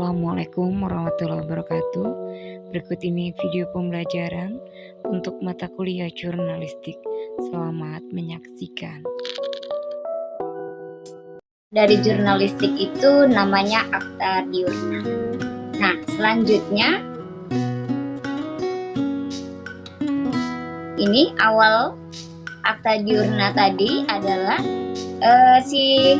Assalamualaikum warahmatullahi wabarakatuh. Berikut ini video pembelajaran untuk mata kuliah jurnalistik. Selamat menyaksikan. Dari jurnalistik itu namanya akta diurna. Nah, selanjutnya ini awal akta diurna tadi adalah si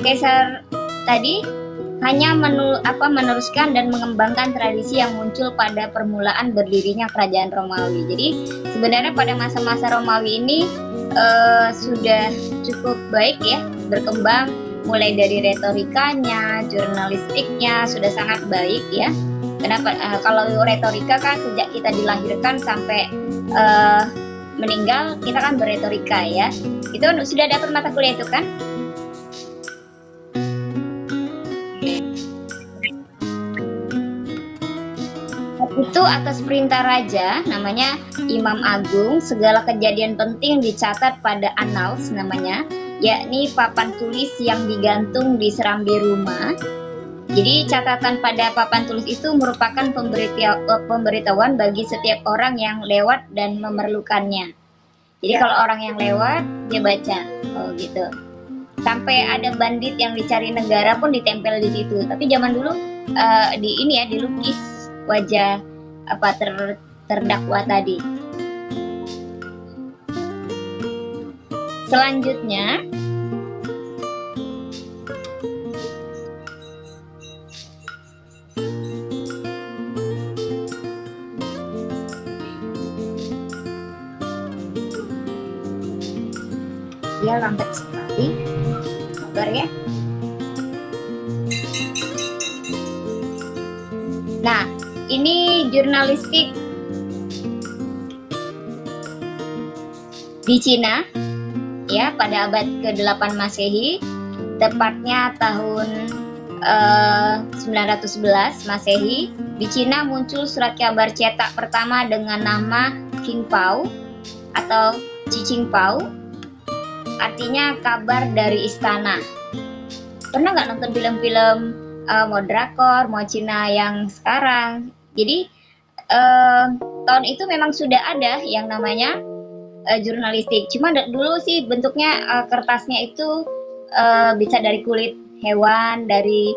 Kaisar tadi hanya meneruskan dan mengembangkan tradisi yang muncul pada permulaan berdirinya kerajaan Romawi. Jadi sebenarnya pada masa-masa Romawi ini sudah cukup baik ya, berkembang mulai dari retorikanya, jurnalistiknya sudah sangat baik ya. Kenapa? Kalau retorika kan sejak kita dilahirkan sampai meninggal kita kan berretorika ya. Itu sudah dapat mata kuliah itu kan? Itu atas perintah raja, namanya Imam Agung, segala kejadian penting dicatat pada annals namanya, yakni papan tulis yang digantung di serambi rumah. Jadi catatan pada papan tulis itu merupakan pemberitahuan bagi setiap orang yang lewat dan memerlukannya. Jadi kalau orang yang lewat dia baca, oh gitu. Sampai ada bandit yang dicari negara pun ditempel di situ. Tapi zaman dulu dilukis wajah terdakwa tadi. Selanjutnya dia lambat sekali sabar ya. Nah, ini jurnalistik di Cina ya pada abad ke-8 Masehi, tepatnya tahun 911 Masehi. Di Cina muncul surat kabar cetak pertama dengan nama Qingpao atau Cicingpao, artinya kabar dari istana. Pernah nggak nonton film-film mau drakor, mau Cina yang sekarang? Jadi tahun itu memang sudah ada yang namanya jurnalistik. Cuma dulu sih bentuknya kertasnya itu bisa dari kulit hewan, dari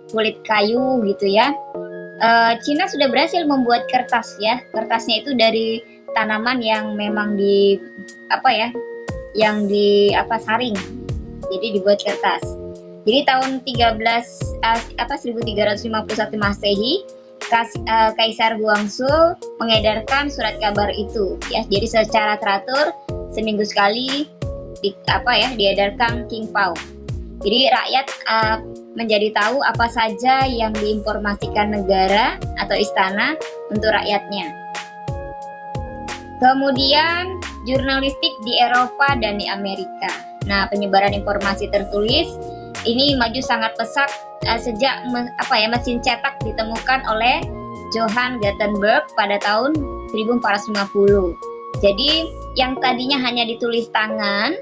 kulit kayu gitu ya. Cina sudah berhasil membuat kertas ya. Kertasnya itu dari tanaman yang memang saring. Jadi dibuat kertas. Jadi tahun 1351 Masehi, Kaisar Guangxu mengedarkan surat kabar itu ya. Jadi secara teratur seminggu sekali diedarkan Qingpao. Jadi rakyat menjadi tahu apa saja yang diinformasikan negara atau istana untuk rakyatnya. Kemudian jurnalistik di Eropa dan di Amerika. Nah, penyebaran informasi tertulis ini maju sangat pesat sejak mesin cetak ditemukan oleh Johann Gutenberg pada tahun 1450. Jadi yang tadinya hanya ditulis tangan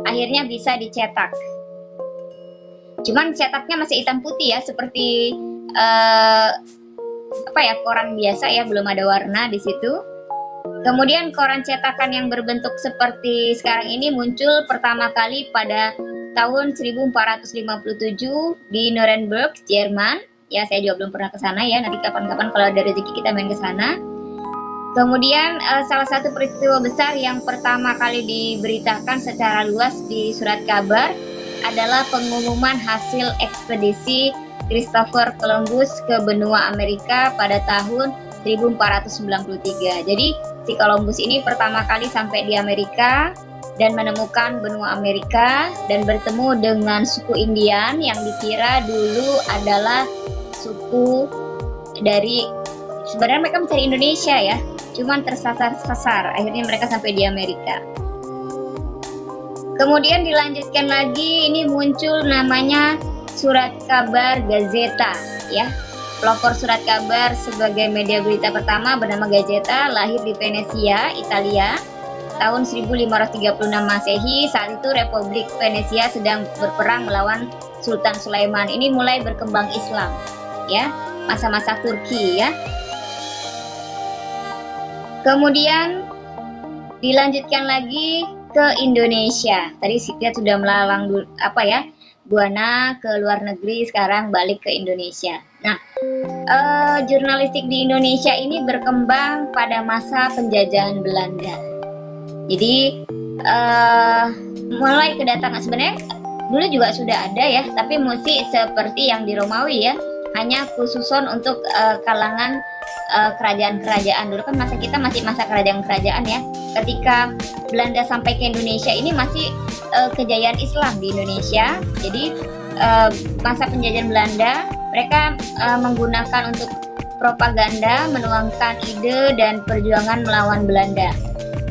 akhirnya bisa dicetak. Cuman cetaknya masih hitam putih ya, seperti koran biasa ya, belum ada warna di situ. Kemudian koran cetakan yang berbentuk seperti sekarang ini muncul pertama kali pada tahun 1457 di Nuremberg, Jerman. Ya, saya juga belum pernah ke sana ya. Nanti kapan-kapan kalau ada rezeki kita main ke sana. Kemudian salah satu peristiwa besar yang pertama kali diberitakan secara luas di surat kabar adalah pengumuman hasil ekspedisi Christopher Columbus ke benua Amerika pada tahun 1493. Jadi si Columbus ini pertama kali sampai di Amerika dan menemukan benua Amerika dan bertemu dengan suku Indian yang dikira dulu adalah suku dari, sebenarnya mereka mencari Indonesia ya, cuman tersasar-sasar, akhirnya mereka sampai di Amerika. Kemudian dilanjutkan lagi, ini muncul namanya surat kabar Gazeta ya. Pelopor surat kabar sebagai media berita pertama bernama Gazeta lahir di Venesia, Italia tahun 1536 Masehi. Saat itu Republik Venesia sedang berperang melawan Sultan Sulaiman ini mulai berkembang Islam, ya, masa-masa Turki ya. Kemudian dilanjutkan lagi ke Indonesia. Tadi kita sudah melalang buana ke luar negeri, sekarang balik ke Indonesia. Nah, jurnalistik di Indonesia ini berkembang pada masa penjajahan Belanda. Jadi mulai kedatangan, sebenarnya dulu juga sudah ada ya, tapi mesti seperti yang di Romawi ya, hanya khususon untuk kalangan kerajaan-kerajaan. Dulu kan masih masa kerajaan-kerajaan ya. Ketika Belanda sampai ke Indonesia ini masih kejayaan Islam di Indonesia. Jadi masa penjajahan Belanda, mereka menggunakan untuk propaganda, menuangkan ide dan perjuangan melawan Belanda.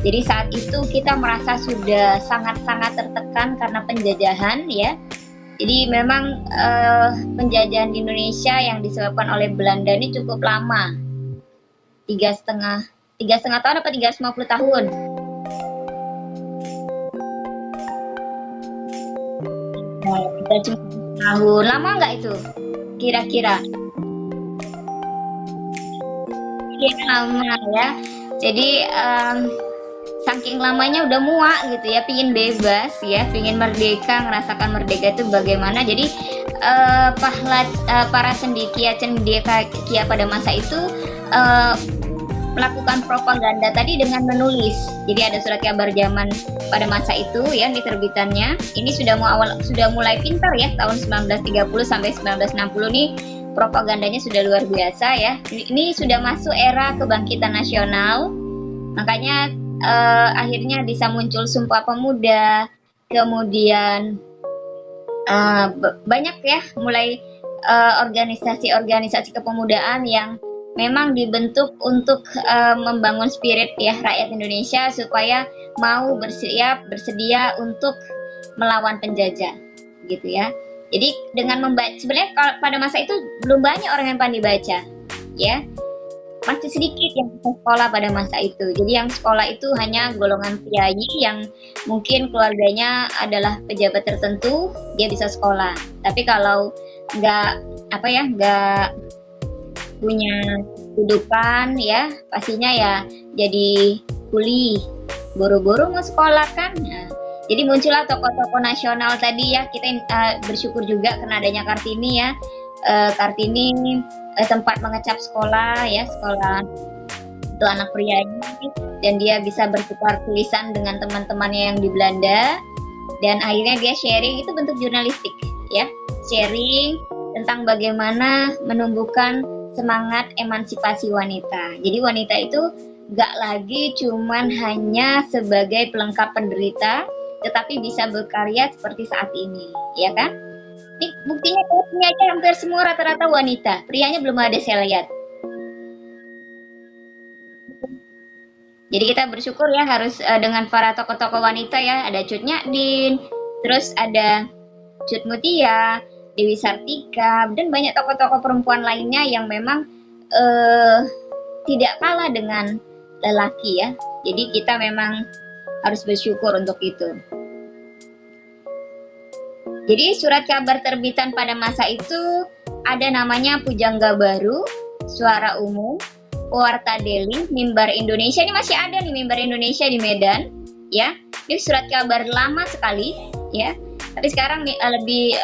Jadi saat itu kita merasa sudah sangat-sangat tertekan karena penjajahan ya. Jadi memang penjajahan di Indonesia yang disebabkan oleh Belanda ini cukup lama, 3,5 tahun apa 350 tahun. Nah, 350 tahun, lama nggak itu? Kira-kira? Kira lama ya. Jadi saking lamanya udah muak gitu ya, pingin bebas ya, pingin merdeka, ngerasakan merdeka itu bagaimana. Jadi para cendekia pada masa itu melakukan propaganda tadi dengan menulis. Jadi ada surat kabar zaman pada masa itu ya, diterbitannya. Ini sudah mulai pintar ya, tahun 1930 sampai 1960 nih propagandanya sudah luar biasa ya. Ini sudah masuk era kebangkitan nasional. Makanya akhirnya bisa muncul Sumpah Pemuda, kemudian banyak ya mulai organisasi-organisasi kepemudaan yang memang dibentuk untuk membangun spirit ya rakyat Indonesia supaya mau bersedia untuk melawan penjajah gitu ya. Jadi dengan membaca, sebenarnya pada masa itu belum banyak orang yang pandai baca ya, masih sedikit yang sekolah pada masa itu. Jadi yang sekolah itu hanya golongan priayi yang mungkin keluarganya adalah pejabat tertentu, dia bisa sekolah. Tapi kalau nggak punya kehidupan ya, pastinya ya jadi kuli, buru-buru mau sekolah kan. Nah, jadi muncullah tokoh-tokoh nasional tadi ya. Kita bersyukur juga karena adanya Kartini ya. Kartini tempat mengecap sekolah ya, sekolah untuk anak pria ini, dan dia bisa bertukar tulisan dengan teman-temannya yang di Belanda, dan akhirnya dia sharing, itu bentuk jurnalistik ya, sharing tentang bagaimana menumbuhkan semangat emansipasi wanita. Jadi wanita itu gak lagi cuman hanya sebagai pelengkap penderita, tetapi bisa berkarya seperti saat ini, ya kan? Ini buktinya aja hampir semua rata-rata wanita, prianya belum ada saya lihat. Jadi kita bersyukur ya harus dengan para tokoh-tokoh wanita ya, ada Cut Nyadin, terus ada Cut Mutia, Dewi Sartika, dan banyak tokoh-tokoh perempuan lainnya yang memang tidak kalah dengan lelaki ya. Jadi kita memang harus bersyukur untuk itu. Jadi surat kabar terbitan pada masa itu ada namanya Pujangga Baru, Suara Umum, Warta Deli, Mimbar Indonesia. Ini masih ada nih Mimbar Indonesia di Medan, ya. Ini surat kabar lama sekali, ya. Tapi sekarang lebih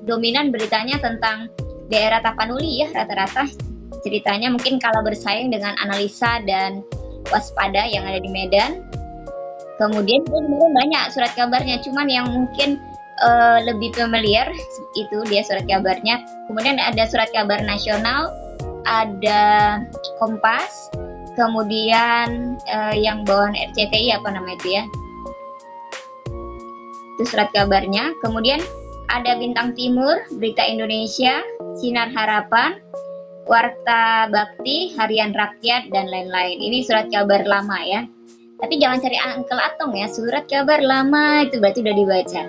dominan beritanya tentang daerah Tapanuli ya, rata-rata ceritanya mungkin kalah bersaing dengan Analisa dan Waspada yang ada di Medan. Kemudian banyak surat kabarnya, cuman yang mungkin lebih familiar itu dia surat kabarnya. Kemudian ada surat kabar nasional, ada Kompas, kemudian yang bawaan RCTI apa namanya itu ya, itu surat kabarnya. Kemudian ada Bintang Timur, Berita Indonesia, Sinar Harapan, Warta Bakti, Harian Rakyat, dan lain-lain. Ini surat kabar lama ya. Tapi jangan cari Uncle Atong ya, surat kabar lama itu berarti udah dibaca.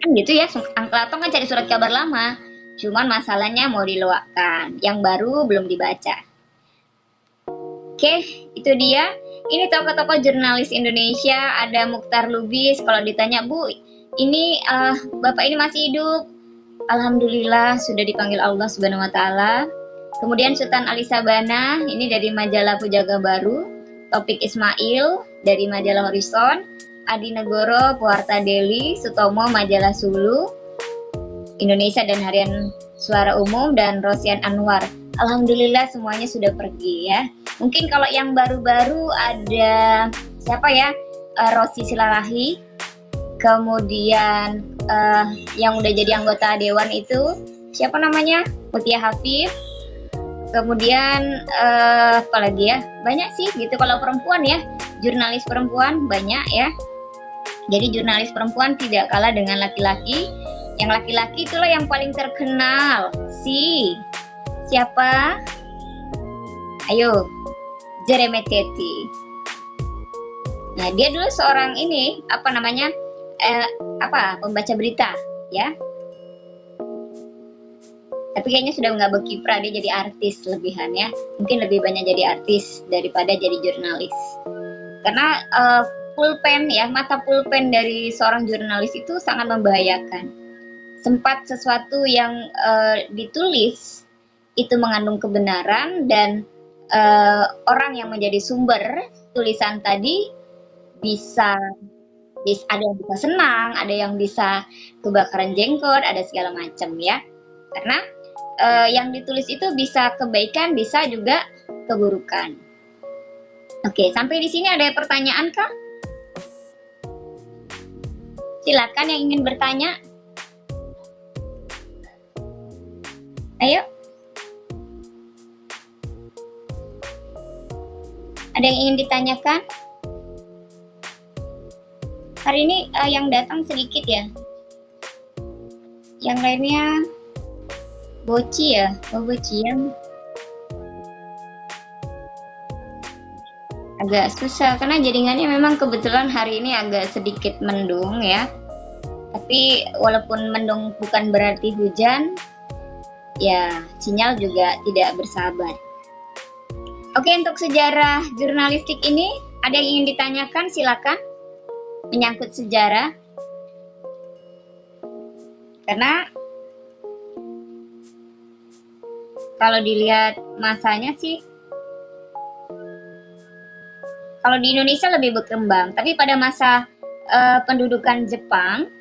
Kan gitu ya, Uncle Atong kan cari surat kabar lama. Cuman masalahnya mau diluapkan, yang baru belum dibaca. Oke, itu dia. Ini tokoh-tokoh jurnalis Indonesia, ada Mukhtar Lubis. Kalau ditanya, Bu, ini Bapak ini masih hidup. Alhamdulillah sudah dipanggil Allah Subhanahu wa taala. Kemudian Sultan Ali Sabana ini dari majalah Pujaga Baru, Topik Ismail dari majalah Horizon, Adi Negoro Puarta Deli, Sutomo majalah Sulu Indonesia dan Harian Suara Umum, dan Rosian Anwar. Alhamdulillah semuanya sudah pergi ya. Mungkin kalau yang baru-baru ada siapa ya? Rosi Silalahi. Kemudian yang udah jadi anggota dewan itu siapa namanya? Mutia Hafif. Kemudian apalagi ya? Banyak sih gitu kalau perempuan ya. Jurnalis perempuan banyak ya. Jadi jurnalis perempuan tidak kalah dengan laki-laki. Yang laki-laki itulah yang paling terkenal. Siapa? Ayo, Jeremy Teti. Nah, dia dulu seorang ini pembaca berita ya. Tapi kayaknya sudah nggak berkiprah, dia jadi artis lebihan ya. Mungkin lebih banyak jadi artis daripada jadi jurnalis. Karena pulpen ya, mata pulpen dari seorang jurnalis itu sangat membahayakan. Sempat sesuatu yang ditulis itu mengandung kebenaran, dan orang yang menjadi sumber tulisan tadi bisa ada yang bisa senang, ada yang bisa kebakaran jenggot, ada segala macam ya. Karena yang ditulis itu bisa kebaikan, bisa juga keburukan. Oke, sampai di sini ada pertanyaan kah? Silakan yang ingin bertanya. Ayo. Ada yang ingin ditanyakan? Hari ini yang datang sedikit ya. Yang lainnya boci ya, bocian. Agak susah karena jaringannya memang kebetulan hari ini agak sedikit mendung ya. Tapi walaupun mendung bukan berarti hujan, ya sinyal juga tidak bersahabat. Oke, untuk sejarah jurnalistik ini ada yang ingin ditanyakan, silakan. Menyangkut sejarah. Karena kalau dilihat masanya sih, kalau di Indonesia lebih berkembang, tapi pada masa pendudukan Jepang,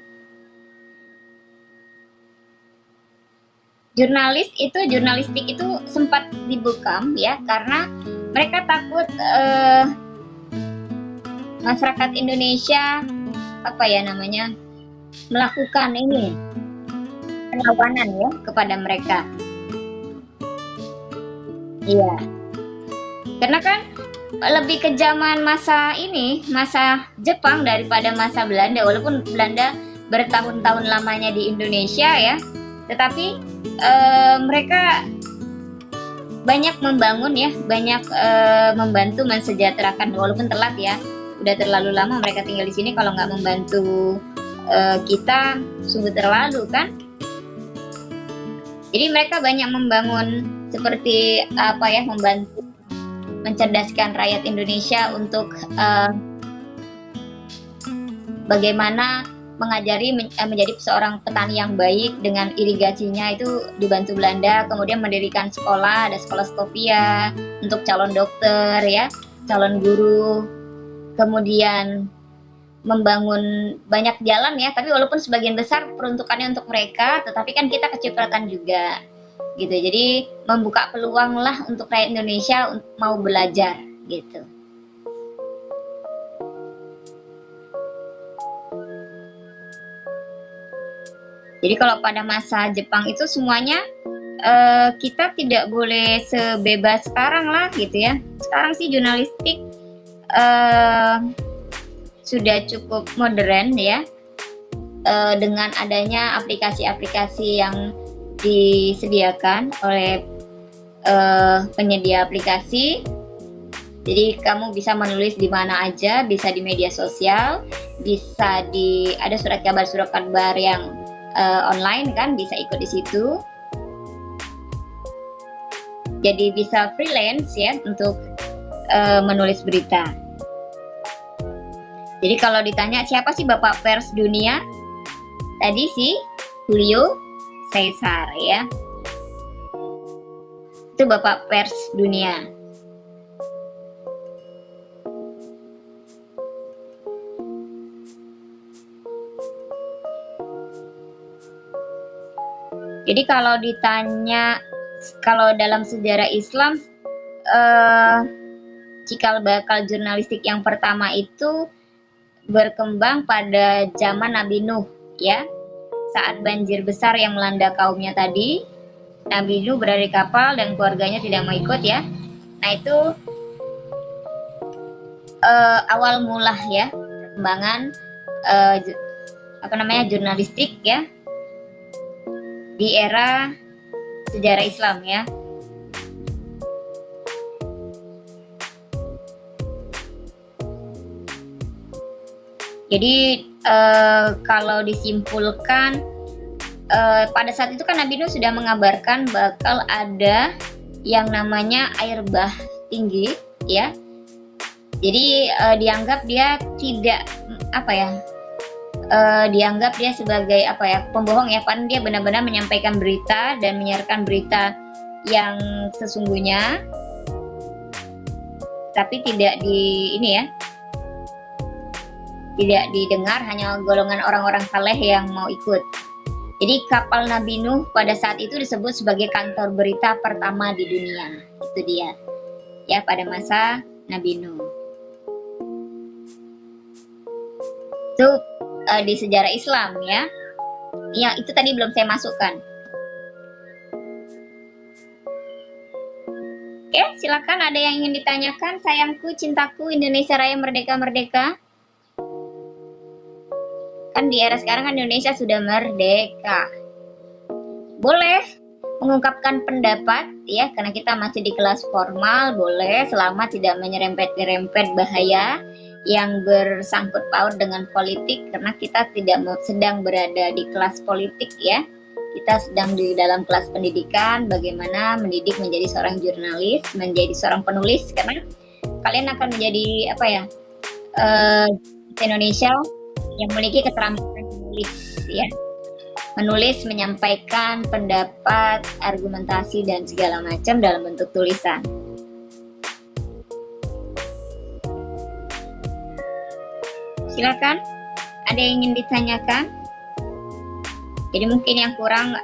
jurnalistik itu sempat dibekam ya, karena mereka takut masyarakat Indonesia melakukan ini perlawanan ya kepada mereka. Iya. Karena kan lebih kejaman masa Jepang daripada masa Belanda, walaupun Belanda bertahun-tahun lamanya di Indonesia ya. Tetapi mereka banyak membangun ya, banyak membantu mensejahterakan, walaupun telat ya. Udah terlalu lama mereka tinggal di sini, kalau nggak membantu kita sungguh terlalu kan. Jadi mereka banyak membangun seperti membantu mencerdaskan rakyat Indonesia untuk bagaimana mengajari menjadi seorang petani yang baik dengan irigasinya itu dibantu Belanda. Kemudian mendirikan sekolah, ada sekolah Skopia untuk calon dokter ya, calon guru. Kemudian membangun banyak jalan ya, tapi walaupun sebagian besar peruntukannya untuk mereka, tetapi kan kita kecipratan juga gitu. Jadi membuka peluang lah untuk rakyat Indonesia mau belajar gitu. Jadi kalau pada masa Jepang itu semuanya kita tidak boleh sebebas sekarang lah gitu ya. Sekarang sih jurnalistik sudah cukup modern ya, dengan adanya aplikasi-aplikasi yang disediakan oleh penyedia aplikasi. Jadi kamu bisa menulis di mana aja, bisa di media sosial, bisa ada surat kabar yang online kan, bisa ikut di situ. Jadi bisa freelance ya untuk menulis berita. Jadi kalau ditanya siapa sih Bapak Pers Dunia, tadi si Julio Caesar ya. Itu bapak pers dunia. Jadi kalau ditanya, kalau dalam sejarah Islam, cikal bakal jurnalistik yang pertama itu berkembang pada zaman Nabi Nuh ya. Saat banjir besar yang melanda kaumnya tadi, Nabi Nuh berada di kapal dan keluarganya tidak mau ikut ya. Nah itu awal mula ya perkembangan jurnalistik ya di era sejarah Islam ya. Jadi kalau disimpulkan pada saat itu kan Nabi Nuh sudah mengabarkan bakal ada yang namanya air bah tinggi ya. Jadi dianggap dia tidak dianggap dia sebagai pembohong ya, kan dia benar-benar menyampaikan berita dan menyiarkan berita yang sesungguhnya, tapi tidak tidak didengar hanya golongan orang-orang saleh yang mau ikut. Jadi kapal Nabi Nuh pada saat itu disebut sebagai kantor berita pertama di dunia. Itu dia ya pada masa Nabi Nuh. Itu di sejarah Islam ya. Ya itu tadi belum saya masukkan. Oke, silakan ada yang ingin ditanyakan. Sayangku, cintaku, Indonesia Raya Merdeka Merdeka. Kan di era sekarang kan Indonesia sudah merdeka. Boleh mengungkapkan pendapat ya, karena kita masih di kelas formal, boleh selama tidak menyerempet-nyerempet bahaya yang bersangkut paut dengan politik, karena kita tidak sedang berada di kelas politik ya. Kita sedang di dalam kelas pendidikan, bagaimana mendidik menjadi seorang jurnalis, menjadi seorang penulis, karena kalian akan menjadi Indonesia yang memiliki keterampilan menulis ya, menulis, menyampaikan pendapat, argumentasi dan segala macam dalam bentuk tulisan. Silakan, ada yang ingin ditanyakan? Jadi mungkin yang kurang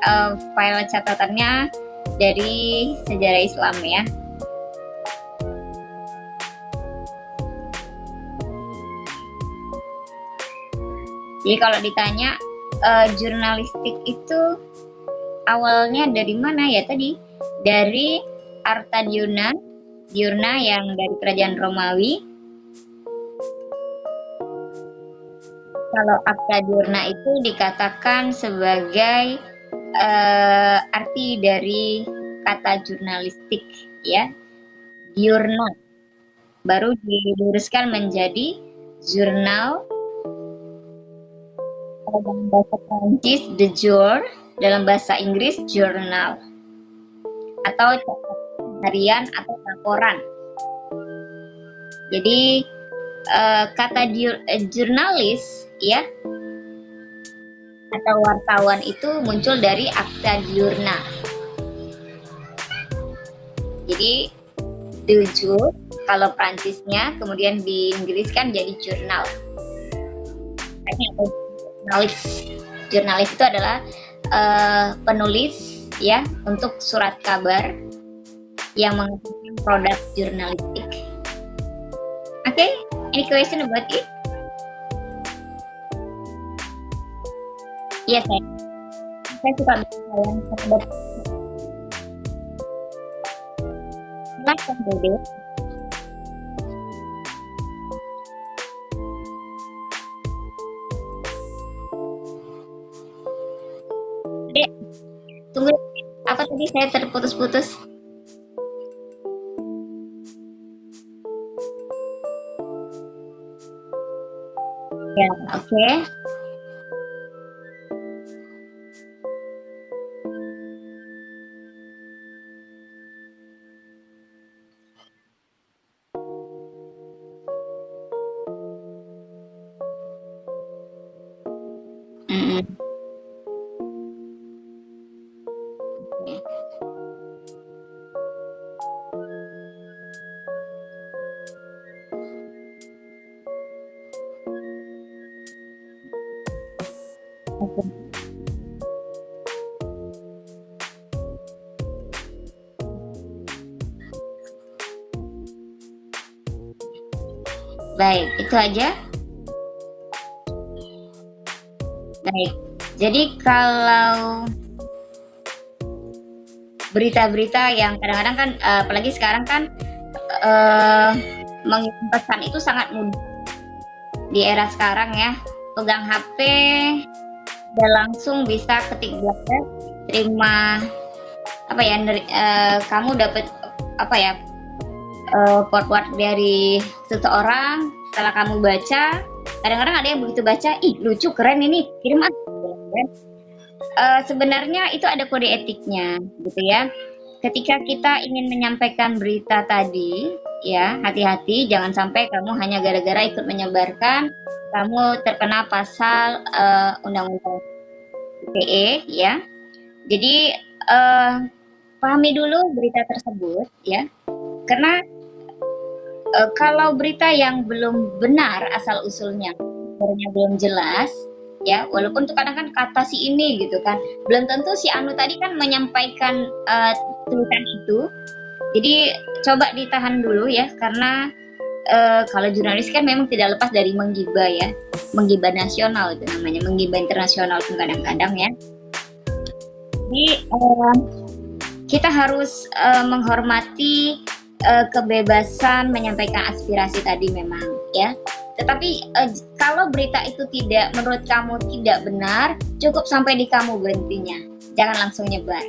file catatannya dari sejarah Islam ya. Jadi kalau ditanya jurnalistik itu awalnya dari mana ya tadi? Dari Arta Diurna yang dari kerajaan Romawi. Kalau Arta Diurna itu dikatakan sebagai arti dari kata jurnalistik ya. Diurna baru diluruskan menjadi jurnal. Dalam bahasa Prancis de jour, dalam bahasa Inggris journal, atau harian atau laporan. Jadi kata jurnalis ya atau wartawan itu muncul dari Acta Diurna. Jadi de jour kalau Prancisnya, kemudian di Inggris kan jadi jurnal. Jurnalis itu adalah penulis ya untuk surat kabar yang menghasilkan produk jurnalistik. Okay, any question about it? Yes, saya suka yang terhadap silakan Dede. Dek, tunggu, apa tadi saya terputus-putus? Ya, oke. Oke. Baik, itu aja. Baik. Jadi kalau berita-berita yang kadang-kadang kan, apalagi sekarang kan mengirim pesan itu sangat mudah di era sekarang ya. Pegang HP, udah langsung bisa ketik blognya, terima apa ya, kamu dapat apa ya, forward dari seseorang. Setelah kamu baca, kadang-kadang ada yang begitu baca, ih lucu, keren ini, kirim aja. Sebenarnya itu ada kode etiknya gitu ya. Ketika kita ingin menyampaikan berita tadi, ya hati-hati, jangan sampai kamu hanya gara-gara ikut menyebarkan kamu terkena pasal Undang-Undang ITE ya. Jadi pahami dulu berita tersebut ya, karena kalau berita yang belum benar asal usulnya, sumbernya belum jelas ya, walaupun tuh kadang kan kata si ini gitu kan, belum tentu si Anu tadi kan menyampaikan tulisan itu. Jadi coba ditahan dulu ya, karena kalau jurnalis kan memang tidak lepas dari menggibah ya, menggibah nasional itu namanya, menggibah internasional pun kadang-kadang ya. Jadi kita harus menghormati kebebasan menyampaikan aspirasi tadi memang ya. Tetapi kalau berita itu tidak, menurut kamu tidak benar, cukup sampai di kamu berhentinya, jangan langsung nyebar.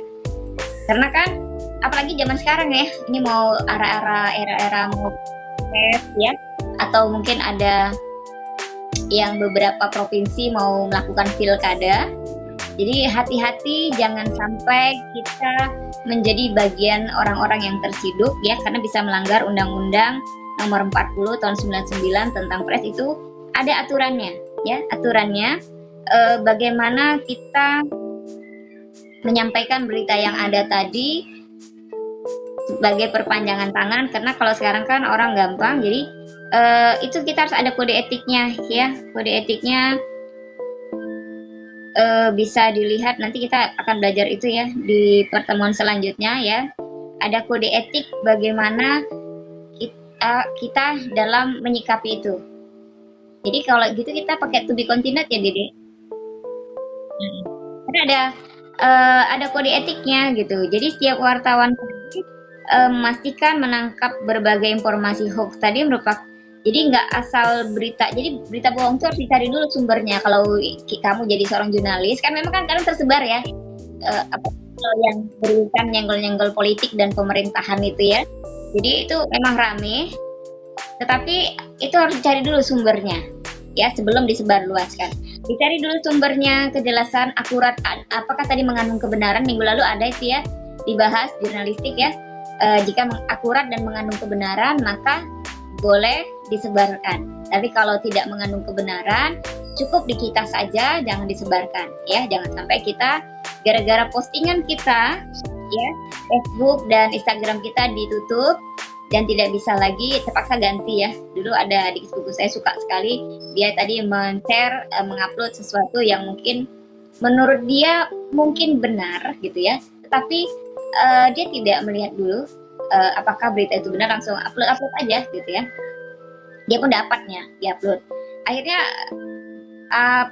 Karena kan apalagi zaman sekarang ya, ini mau era-era mau ya, atau mungkin ada yang beberapa provinsi mau melakukan pilkada. Jadi hati-hati, jangan sampai kita menjadi bagian orang-orang yang terciduk ya, karena bisa melanggar Undang-Undang Nomor 40 tahun 99 tentang pers. Itu ada aturannya ya, aturannya bagaimana kita menyampaikan berita yang ada tadi sebagai perpanjangan tangan, karena kalau sekarang kan orang gampang, jadi itu kita harus ada kode etiknya ya. Kode etiknya bisa dilihat, nanti kita akan belajar itu ya di pertemuan selanjutnya ya. Ada kode etik bagaimana kita dalam menyikapi itu. Jadi kalau gitu kita pakai to be continued ya Dede. Karena ada kode etiknya gitu. Jadi setiap wartawan memastikan menangkap berbagai informasi hoax tadi merupakan, jadi nggak asal berita. Jadi berita bohong itu harus dicari dulu sumbernya. Kalau kamu jadi seorang jurnalis kan memang kan kadang tersebar ya yang beririsan nyenggol-nyenggol politik dan pemerintahan itu ya. Jadi itu memang rame, tetapi itu harus dicari dulu sumbernya ya sebelum disebarluaskan. Dicari dulu sumbernya, kejelasan, akurat, apakah tadi mengandung kebenaran. Minggu lalu ada itu ya, dibahas jurnalistik ya. Jika akurat dan mengandung kebenaran maka boleh disebarkan. Tapi kalau tidak mengandung kebenaran, cukup di kita saja, jangan disebarkan ya. Jangan sampai kita gara-gara postingan kita ya, Facebook dan Instagram kita ditutup dan tidak bisa lagi, terpaksa ganti ya. Dulu ada adik sepupu saya suka sekali, dia tadi men-share, mengupload sesuatu yang mungkin menurut dia mungkin benar gitu ya, tetapi dia tidak melihat dulu apakah berita itu benar, langsung upload aja gitu ya. Dia pun dapatnya diupload. Akhirnya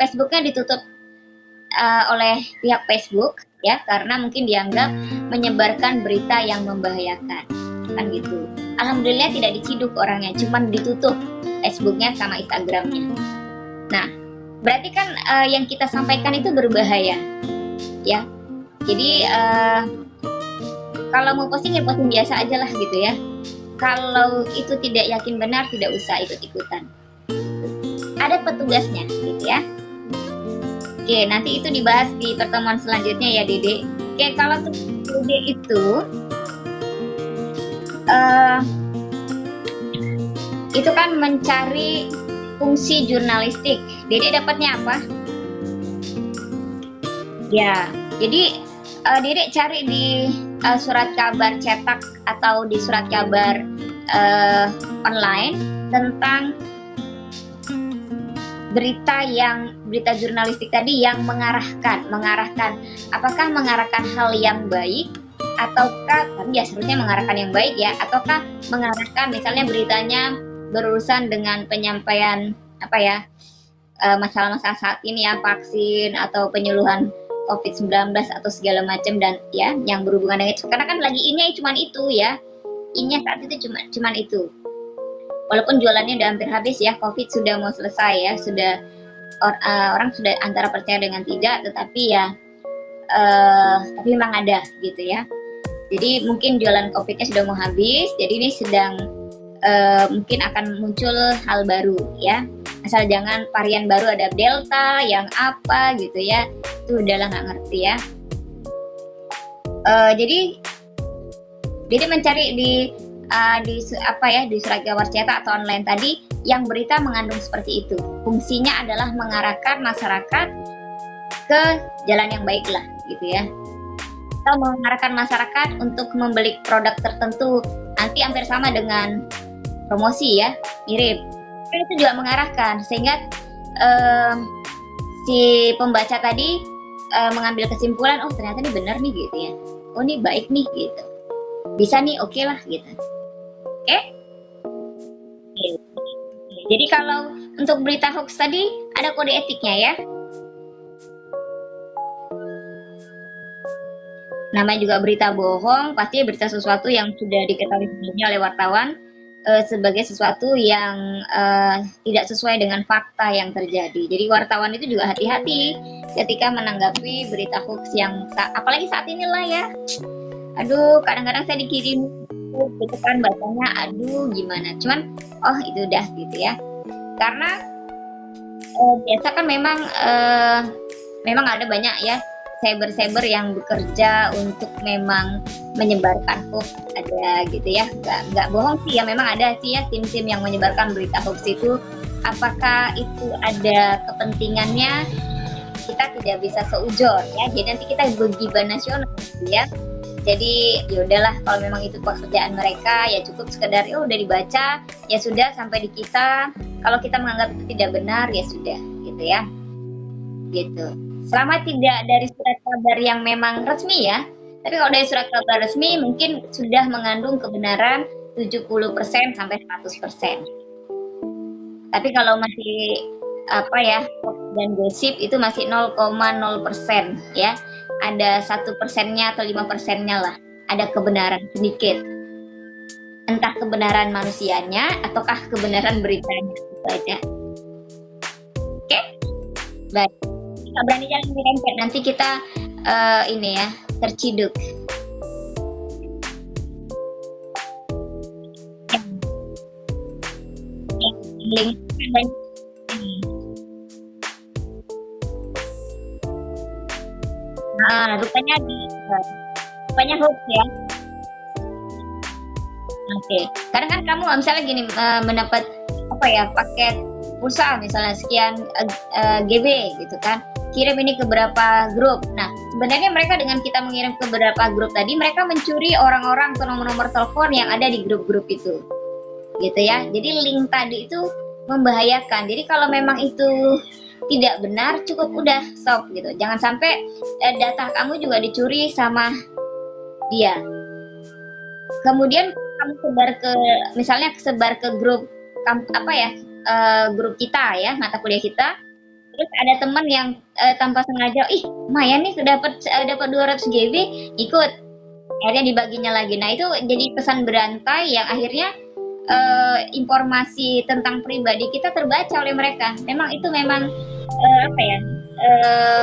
Facebooknya ditutup oleh pihak Facebook ya, karena mungkin dianggap menyebarkan berita yang membahayakan kan gitu. Alhamdulillah tidak diciduk orangnya, cuman ditutup Facebooknya sama Instagramnya. Nah berarti kan yang kita sampaikan itu berbahaya ya. Jadi kalau mau posting ya posting biasa aja lah gitu ya. Kalau itu tidak yakin benar, tidak usah ikut-ikutan. Ada petugasnya gitu ya. Oke, nanti itu dibahas di pertemuan selanjutnya ya Dede. Oke, kalau untuk Dede itu kan mencari fungsi jurnalistik. Dede dapatnya apa? Ya, jadi Dede cari di surat kabar cetak atau di surat kabar online tentang berita jurnalistik tadi yang mengarahkan apakah mengarahkan hal yang baik ataukah ya seharusnya mengarahkan yang baik ya, ataukah mengarahkan misalnya beritanya berurusan dengan penyampaian masalah-masalah saat ini ya, vaksin atau penyuluhan COVID-19 atau segala macam dan ya yang berhubungan dengan itu, karena kan lagi ini cuma itu ya, ini saat itu cuma itu. Walaupun jualannya udah hampir habis ya, COVID sudah mau selesai ya, sudah orang sudah antara percaya dengan tidak, tetapi ya tapi memang ada gitu ya. Jadi mungkin jualan COVID-nya sudah mau habis, jadi ini sedang mungkin akan muncul hal baru ya. Asal jangan varian baru ada Delta yang apa gitu ya, itu udahlah nggak ngerti ya. Jadi mencari di surat kabar cetak atau online tadi yang berita mengandung seperti itu. Fungsinya adalah mengarahkan masyarakat ke jalan yang baik lah gitu ya. Atau mengarahkan masyarakat untuk membeli produk tertentu, nanti hampir sama dengan promosi ya, mirip. Itu juga mengarahkan sehingga si pembaca tadi mengambil kesimpulan, oh ternyata ini benar nih gitu ya. Oh ini baik nih gitu. Bisa nih, oke lah gitu. Oke. Jadi kalau untuk berita hoax tadi ada kode etiknya ya. Namanya juga berita bohong, pasti berita sesuatu yang sudah diketahui sebelumnya oleh wartawan sebagai sesuatu yang tidak sesuai dengan fakta yang terjadi. Jadi wartawan itu juga hati-hati ketika menanggapi berita hoax yang apalagi saat inilah ya. Aduh, kadang-kadang saya dikirim gitu kan, bacanya aduh gimana. Cuman oh itu udah gitu ya. Karena biasa kan memang ada banyak ya cyber yang bekerja untuk memang menyebarkan hoax, ada gitu ya, nggak bohong sih ya, memang ada sih ya tim-tim yang menyebarkan berita hoax itu. Apakah itu ada kepentingannya, kita tidak bisa seujon ya, jadi nanti kita bergibah nasional ya. Jadi ya udahlah, kalau memang itu pekerjaan mereka ya cukup sekedar ya udah dibaca ya sudah sampai di kita. Kalau kita menganggap itu tidak benar ya sudah gitu ya, gitu. Selama tidak dari surat kabar yang memang resmi ya. Tapi kalau dari surat kabar resmi mungkin sudah mengandung kebenaran 70% sampai 100%. Tapi kalau masih dan gosip itu masih 0,0% ya. Ada 1%-nya atau 5%-nya lah. Ada kebenaran sedikit. Entah kebenaran manusianya ataukah kebenaran beritanya, itu aja. Oke? Baik. Nggak berani jangan dirempet, nanti kita ini ya terciduk. Link rupanya hoax ya. Oke. Kadang kan kamu misalnya gini mendapat paket pulsa misalnya sekian GB gitu kan, kirim ini ke beberapa grup. Nah sebenarnya mereka dengan kita mengirim ke beberapa grup tadi, mereka mencuri orang-orang atau nomor-nomor telepon yang ada di grup-grup itu gitu ya. Jadi link tadi itu membahayakan. Jadi kalau memang itu tidak benar, cukup udah stop gitu. Jangan sampai data kamu juga dicuri sama dia. Kemudian kamu sebar ke grup grup kita ya, mata kuliah kita. Terus ada teman yang tanpa sengaja, lumayan nih dapat 200 GB, ikut. Akhirnya dibaginya lagi. Nah itu jadi pesan berantai yang akhirnya informasi tentang pribadi kita terbaca oleh mereka. Memang itu memang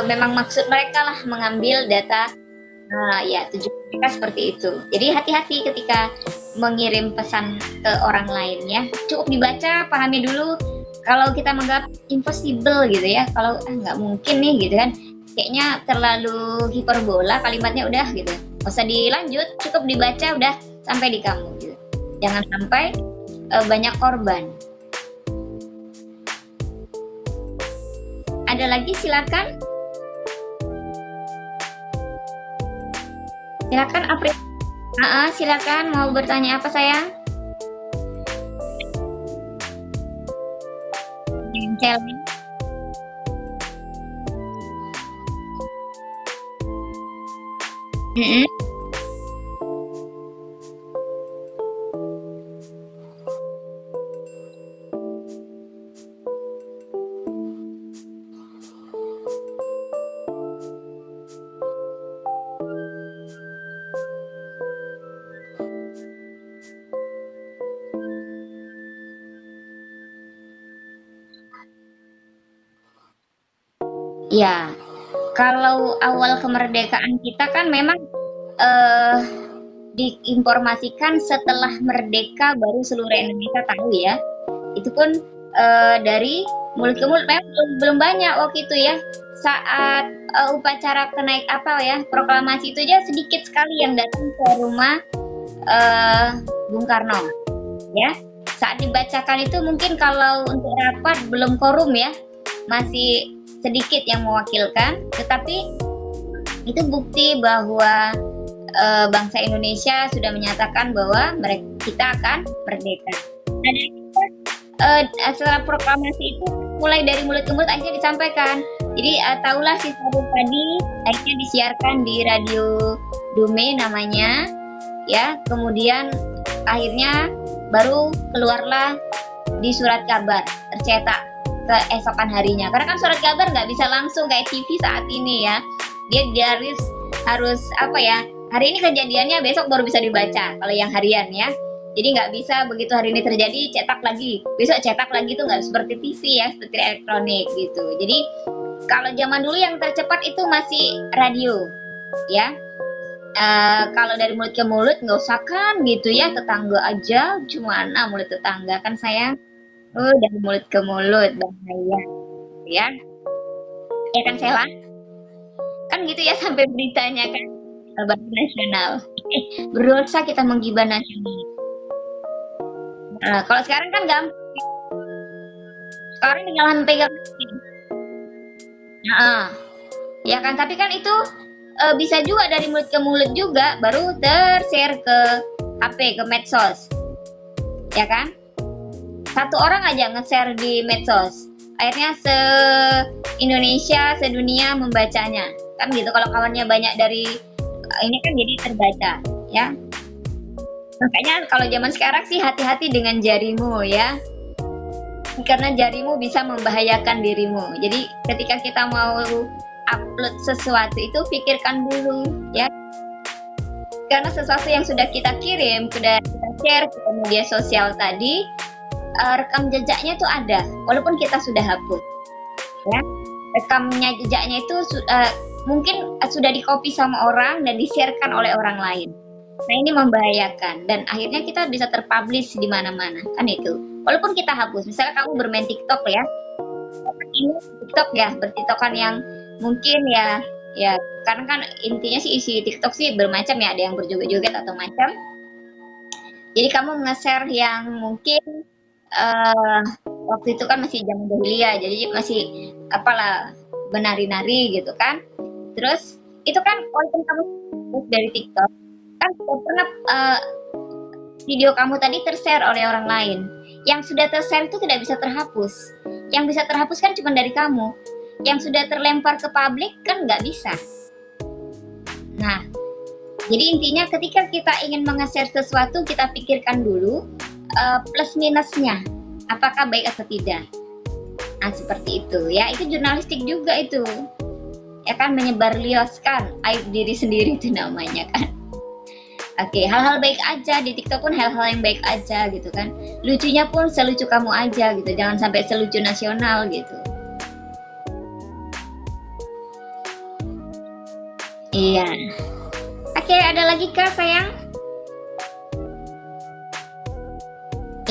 memang maksud mereka lah mengambil data. Tujuan mereka seperti itu. Jadi hati-hati ketika mengirim pesan ke orang lain ya. Cukup dibaca, pahami dulu. Kalau kita menganggap impossible gitu ya, kalau nggak mungkin nih gitu kan, kayaknya terlalu hiperbola kalimatnya, udah gitu, nggak usah dilanjut, cukup dibaca udah sampai di kamu gitu. Jangan sampai banyak korban. Ada lagi, silakan. Silakan April. Silakan mau bertanya apa sayang? Challenge. Mm-mm. Ya, kalau awal kemerdekaan kita kan memang eh, diinformasikan setelah merdeka baru seluruh Indonesia tahu ya. Itu pun dari mulut ke mulut memang belum banyak waktu itu ya. Saat upacara kenaik apa ya proklamasi itu aja sedikit sekali yang datang ke rumah eh, Bung Karno ya. Saat dibacakan itu mungkin kalau untuk rapat belum korum ya, masih sedikit yang mewakilkan, tetapi itu bukti bahwa bangsa Indonesia sudah menyatakan bahwa kita akan merdeka. Dan setelah proklamasi itu mulai dari mulut ke mulut akhirnya disampaikan. Jadi tahulah si Sabut tadi akhirnya disiarkan di radio Dume namanya, ya. Kemudian akhirnya baru keluarlah di surat kabar tercetak keesokan harinya. Karena kan surat kabar nggak bisa langsung kayak TV saat ini ya. Dia harus apa ya? Hari ini kejadiannya besok baru bisa dibaca kalau yang harian ya. Jadi nggak bisa begitu hari ini terjadi cetak lagi, besok cetak lagi, itu nggak seperti TV ya, seperti elektronik gitu. Jadi kalau zaman dulu yang tercepat itu masih radio ya. Kalau dari mulut ke mulut nggak usah kan gitu ya, tetangga aja cuma mulut tetangga kan sayang. Dari mulut ke mulut bahaya ya. Ya kan Sela? Kan gitu ya sampai beritanya kan bahasa nasional. Berdosa kita menggibah nasional. Kalau sekarang kan gampang. Sekarang tinggal pegang. Ya kan, tapi kan itu bisa juga dari mulut ke mulut juga, baru ter-share ke HP, ke medsos. Ya kan? Satu orang aja nge-share di medsos. Akhirnya se-Indonesia, sedunia membacanya. Kan gitu, kalau kawannya banyak dari ini kan jadi terbaca, ya. Makanya kalau zaman sekarang sih hati-hati dengan jarimu ya. Karena jarimu bisa membahayakan dirimu. Jadi ketika kita mau upload sesuatu itu pikirkan dulu ya. Karena sesuatu yang sudah kita kirim, sudah kita share ke media sosial tadi, rekam jejaknya itu ada, walaupun kita sudah hapus. Ya. Rekamnya jejaknya itu mungkin sudah di-copy sama orang dan di-sharekan oleh orang lain. Nah ini membahayakan dan akhirnya kita bisa terpublish di mana-mana kan itu. Walaupun kita hapus, misalnya kamu bermain TikTok ya, ini TikTok ya, bertiktokan yang mungkin ya karena kan intinya sih isi TikTok sih bermacam ya, ada yang berjoget-joget atau macam. Jadi kamu nge-share yang mungkin waktu itu kan masih zaman jahiliyah, jadi masih apalah menari-nari gitu kan. Terus itu kan konten kamu dari TikTok kan pernah video kamu tadi ter-share oleh orang lain. Yang sudah ter-share itu tidak bisa terhapus. Yang bisa terhapus kan cuma dari kamu. Yang sudah terlempar ke publik kan nggak bisa. Nah, jadi intinya ketika kita ingin nge-share sesuatu, kita pikirkan dulu plus minusnya. Apakah baik atau tidak. Nah, seperti itu ya. Itu jurnalistik juga itu. Ya kan, menyebarluaskan aib diri sendiri itu namanya kan. Oke, hal-hal baik aja di TikTok pun hal-hal yang baik aja gitu kan. Lucunya pun selucu kamu aja gitu, jangan sampai selucu nasional gitu. Iya. Oke, ada lagi kah sayang?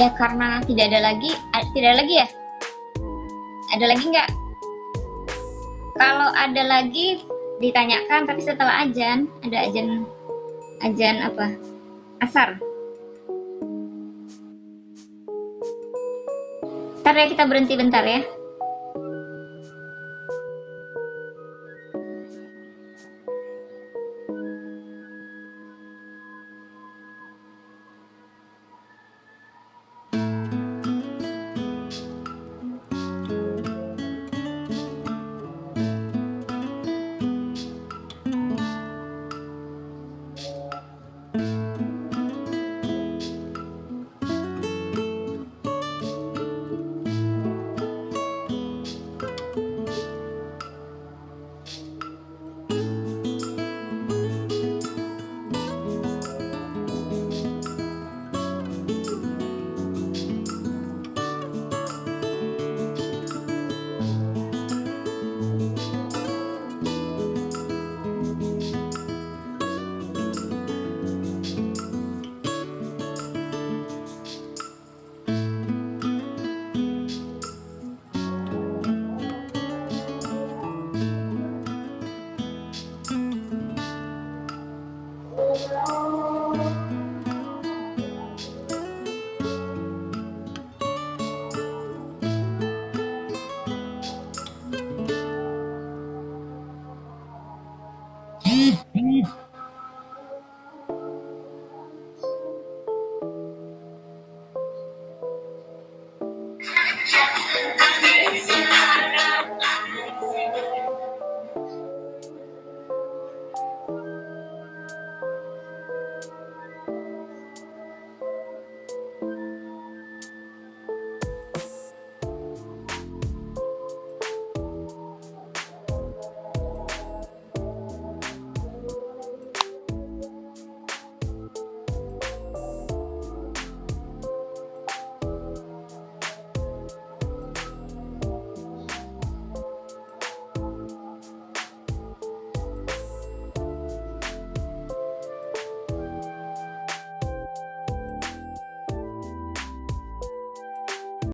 Ya karena tidak ada lagi ya? Ada lagi nggak? Kalau ada lagi ditanyakan, tapi setelah azan, ada azan apa? Asar. Ntar ya kita berhenti bentar ya.